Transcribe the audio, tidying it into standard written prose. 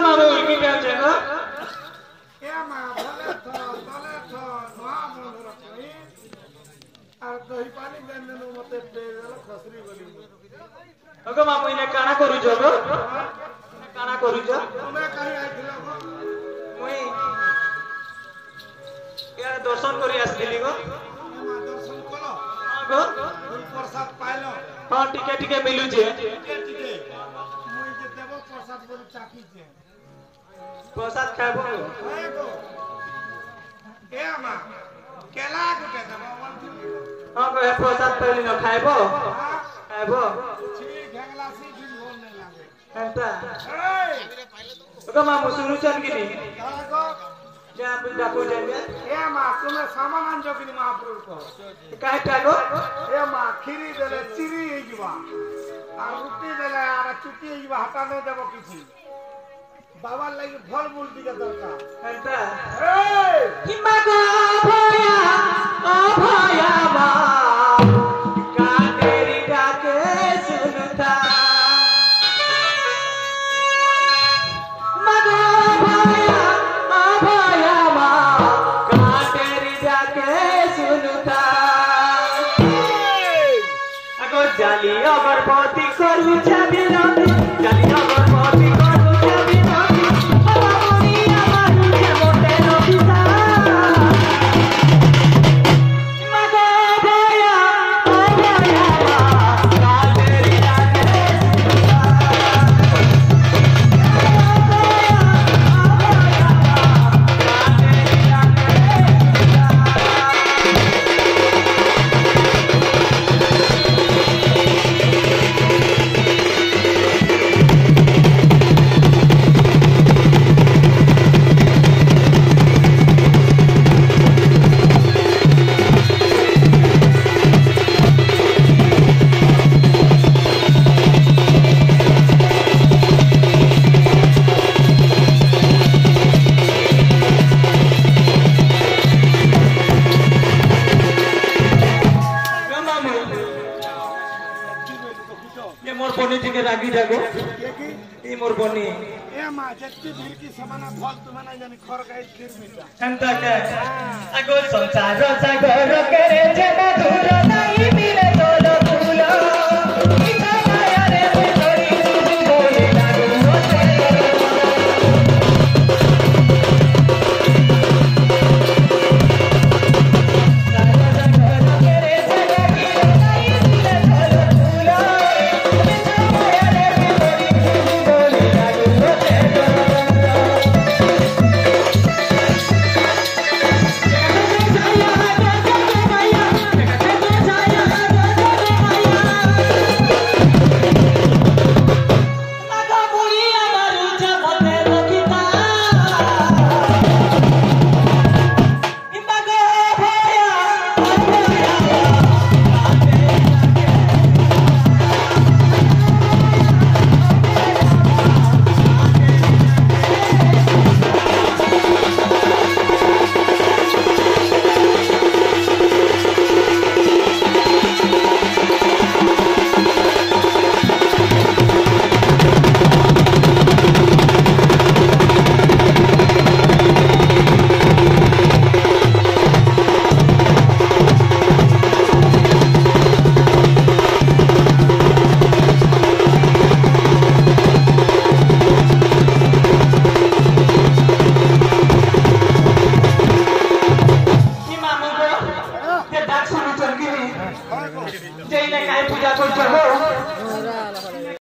मामू की क्या चेगा क्या माँ भले थो तले थो नवा मोहर कोई और दही पानी देने नु मते पेल खसरी गली ओके मामू इने काना करू जो गो काना करू जो तुमे कहीं आइथिला गो मुई यार दर्शन करी आसली गो माँ दर्शन करो हां गो फूल प्रसाद पाइलो हां टिके मिलु जे टिके मुई जे देव प्रसाद बोली चाकी जे प्रसाद खाबो ए गो ए माँ केला गुटे देव हां गो हे प्रसाद पहले न खाइबो खाइबो ठीक घेगला सी दिन होल नहीं लागे एंता ए ओके मामू सुनु चन की नी कहा गो जा आप डाको जाएंगे ए माँ तुम्हें सामान आंजो कि महाप्रभु को काहे टागो ए माँ खीरी देले चिरी ही जीवा और रुटी देले और चुटी ही जीवा हटा नहीं देवो किसी बाबा लगी फल मूल दिके दरकार एंता ए हिम्मा गो भया ओ भया मा काटेरी डाके सुनता मगो भया ओ भया मा काटेरी डाके सुनता अगो जाली अगरबत्ती करू छबी रवि जाली अगरबत्ती करू छबी रवि बाबा मोनिया मारू के मोटे रविसा मगो भया ओ भया मा काटेरी डाके ये मोर बनी टिके रागी जागो ये की ई मोर बनी ए माँ जत्ती भीड़ की समाना फल तुम्हें नहीं जानी खर गाइस खीर मिटा एंता के अगो संसार सागर करे जे मधुर नहीं